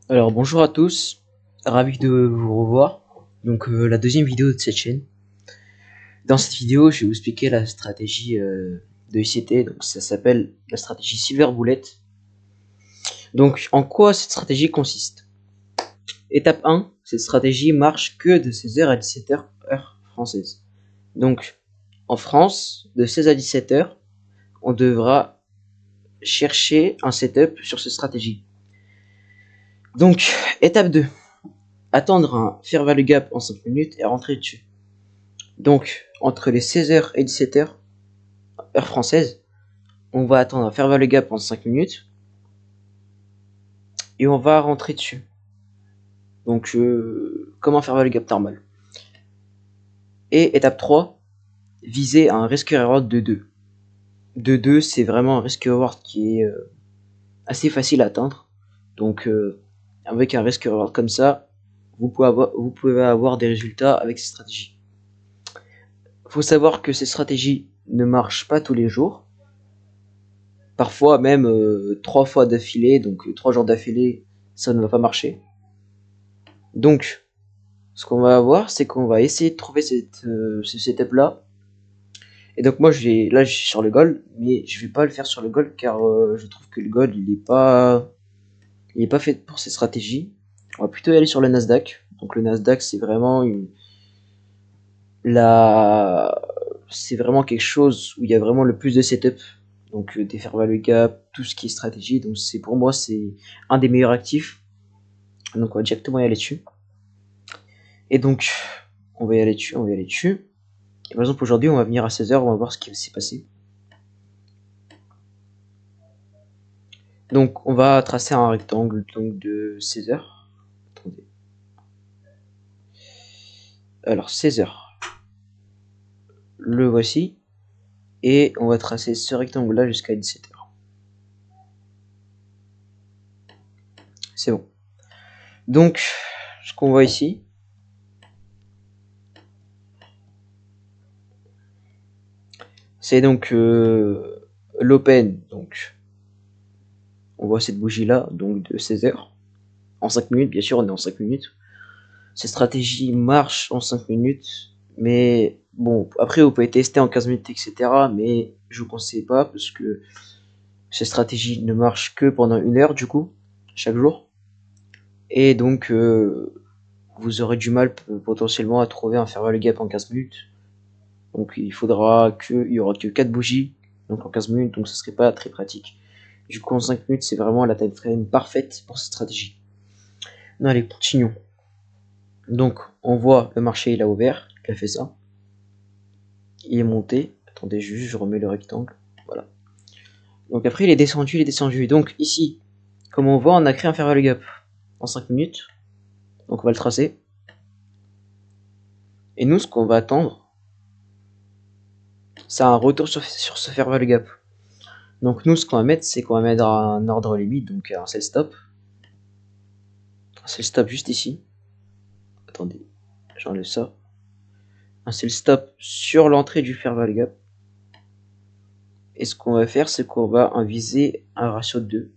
Alors bonjour à tous, ravi de vous revoir. Donc la deuxième vidéo de cette chaîne. Dans cette vidéo, je vais vous expliquer la stratégie de ICT. Donc ça s'appelle la stratégie Silver Bullet. Donc en quoi cette stratégie consiste? Étape 1, cette stratégie marche que de 16h à 17h heure française. Donc en France, de 16 à 17h, on devra chercher un setup sur cette stratégie. Donc étape 2, attendre un fair value gap en 5 minutes et rentrer dessus. Donc, entre les 16h et 17h, heure française, on va attendre un fair value gap en 5 minutes et on va rentrer dessus. Donc, comme un fair value gap normal. Et étape 3, viser un risk reward de 2. De 2, c'est vraiment un risk reward qui est assez facile à atteindre. Donc, avec un risk reward comme ça, vous pouvez avoir des résultats avec ces stratégies. Il faut savoir que ces stratégies ne marchent pas tous les jours. Parfois même 3 fois d'affilée, donc 3 jours d'affilée, ça ne va pas marcher. Donc, ce qu'on va avoir, c'est qu'on va essayer de trouver ce setup là. Et donc moi, là, je suis sur le gold, mais je vais pas le faire sur le gold car je trouve que le gold, il est pas fait pour ces stratégies. On va plutôt y aller sur le Nasdaq. Donc le Nasdaq, c'est vraiment la, c'est vraiment quelque chose où il y a vraiment le plus de setup. Donc des fair value gap, tout ce qui est stratégie. Donc c'est pour moi, c'est un des meilleurs actifs. Donc on va directement y aller dessus. Et donc, on va y aller dessus, on va y aller dessus. Et par exemple, aujourd'hui, on va venir à 16h, on va voir ce qui s'est passé. Donc, on va tracer un rectangle donc, de 16h. Attendez. Alors, 16h. Le voici. Et on va tracer ce rectangle-là jusqu'à 17h. C'est bon. Donc, ce qu'on voit ici, c'est donc l'open. Donc, on voit cette bougie-là, donc de 16h. En 5 minutes, bien sûr, on est en 5 minutes. Cette stratégie marche en 5 minutes, mais bon, après vous pouvez tester en 15 minutes, etc. Mais je vous conseille pas parce que cette stratégie ne marche que pendant 1 heure du coup, chaque jour. Et donc vous aurez du mal potentiellement à trouver un fair value gap en 15 minutes. Donc il y aura que 4 bougies donc en 15 minutes, donc ce serait pas très pratique. Du coup en 5 minutes c'est vraiment la time frame parfaite pour cette stratégie. Non, allez, continuons. Donc on voit le marché il a ouvert, il a fait ça. Il est monté. Attendez juste, je remets le rectangle. Voilà. Donc après il est descendu, il est descendu. Donc ici, comme on voit, on a créé un fair value gap en 5 minutes. Donc on va le tracer. Et nous, ce qu'on va attendre, c'est un retour sur ce fair value gap. Donc nous, ce qu'on va mettre, c'est qu'on va mettre un ordre limite, donc un sell stop. Un sell stop juste ici. Attendez, j'enlève ça. Un sell stop sur l'entrée du fair value gap. Et ce qu'on va faire, c'est qu'on va viser un ratio de 2.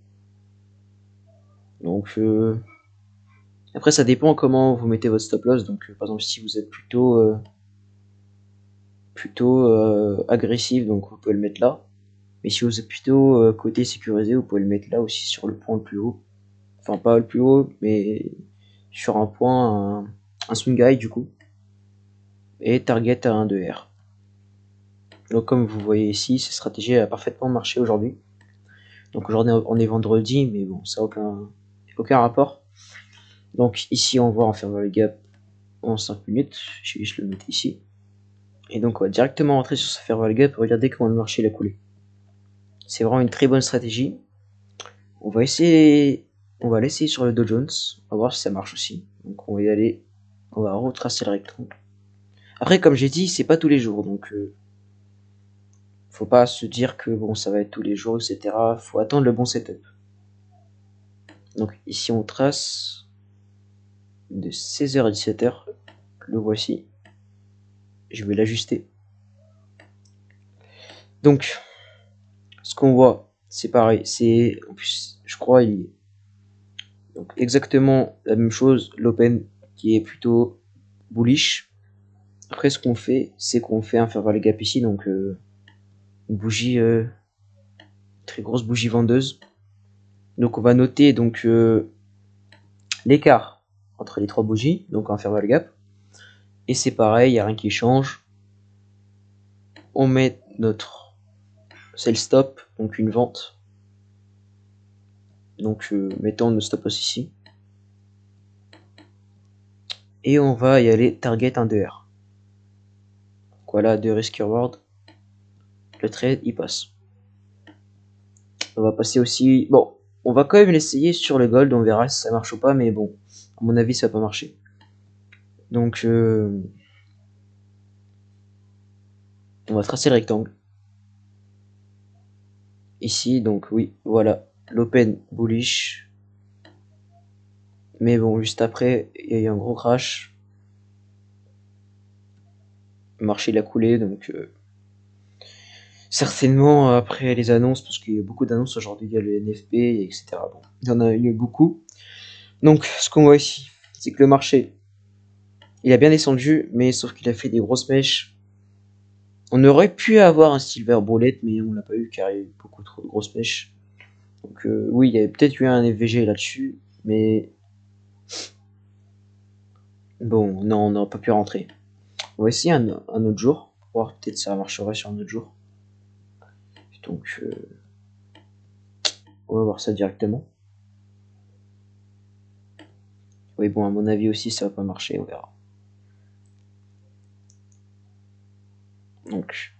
Donc après ça dépend comment vous mettez votre stop loss. Donc par exemple si vous êtes plutôt agressif, donc vous pouvez le mettre là. Mais si vous êtes plutôt côté sécurisé, vous pouvez le mettre là aussi sur le point le plus haut. Enfin pas le plus haut, mais sur un point, un swing high du coup. Et target à 1 de R. Donc comme vous voyez ici, cette stratégie a parfaitement marché aujourd'hui. Donc aujourd'hui on est vendredi, mais bon, ça n'a aucun rapport. Donc ici on voit en fair value gap en 5 minutes. Je vais juste le mettre ici. Et donc on va directement rentrer sur ce fair value gap et regarder comment le marché l'a coulé. C'est vraiment une très bonne stratégie. On va l'essayer sur le Dow Jones. On va voir si ça marche aussi. Donc on va y aller. On va retracer le rectangle. Après, comme j'ai dit, c'est pas tous les jours, donc faut pas se dire que bon, ça va être tous les jours, etc. Faut attendre le bon setup. Donc ici on trace de 16h à 17h. Le voici. Je vais l'ajuster. Donc ce qu'on voit, c'est pareil. C'est en plus, je crois, Donc exactement la même chose, l'open qui est plutôt bullish. Après ce qu'on fait, c'est qu'on fait un fair value gap ici, donc une bougie, très grosse bougie vendeuse. Donc on va noter donc l'écart entre les trois bougies, donc un fair value gap. Et c'est pareil, il n'y a rien qui change. On met notre sell stop, donc une vente. Donc mettons nos stop loss ici. Et on va y aller target 1 2R. Voilà, de risk reward. Le trade il passe. On va passer aussi. Bon, on va quand même l'essayer sur le gold, on verra si ça marche ou pas, mais bon, à mon avis ça va pas marcher. Donc on va tracer le rectangle. Ici, donc oui, voilà, l'open bullish. Mais bon, juste après, il y a eu un gros crash. Le marché il a coulé, donc certainement après les annonces, parce qu'il y a beaucoup d'annonces aujourd'hui, il y a le NFP, etc. Bon, il y en a eu beaucoup. Donc ce qu'on voit ici, c'est que le marché, il a bien descendu, mais sauf qu'il a fait des grosses mèches. On aurait pu avoir un silver bullet, mais on l'a pas eu car il y a eu beaucoup trop de grosses mèches. Donc oui, il y avait peut-être eu un FVG là-dessus, mais bon, non, on n'aurait pas pu rentrer. On va essayer un autre jour, pour voir peut-être ça marcherait sur un autre jour. Donc on va voir ça directement. Oui, bon, à mon avis aussi, ça va pas marcher, on verra. Donc,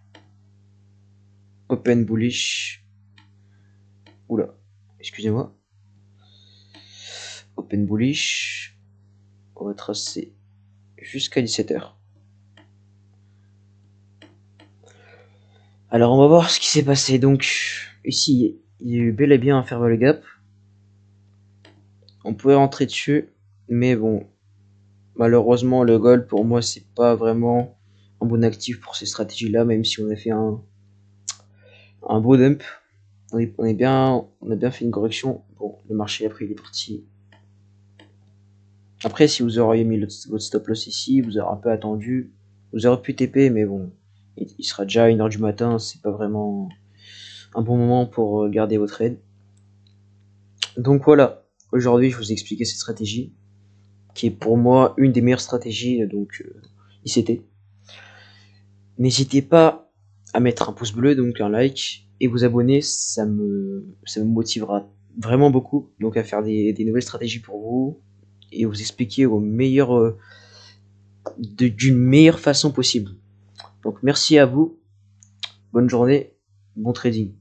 open bullish. Oula, excusez-moi. Open bullish. On va tracer jusqu'à 17h. Alors, on va voir ce qui s'est passé. Donc, ici, il y a eu bel et bien un fair value gap. On pouvait rentrer dessus, mais bon, malheureusement, le gold, pour moi, c'est pas vraiment un bon actif pour ces stratégies-là, même si on a fait un beau dump. On a bien fait une correction. Bon, le marché après il est parti. Après, si vous auriez mis votre stop loss ici, vous aurez un peu attendu. Vous aurez pu TP, mais bon, il sera déjà 1h du matin. C'est pas vraiment un bon moment pour garder votre trade. Donc voilà, aujourd'hui je vous ai expliqué cette stratégie qui est pour moi une des meilleures stratégies, donc ICT. N'hésitez pas à mettre un pouce bleu, donc un like, et vous abonner, ça me motivera vraiment beaucoup, donc à faire des nouvelles stratégies pour vous, et vous expliquer au meilleur, d'une meilleure façon possible. Donc merci à vous, bonne journée, bon trading.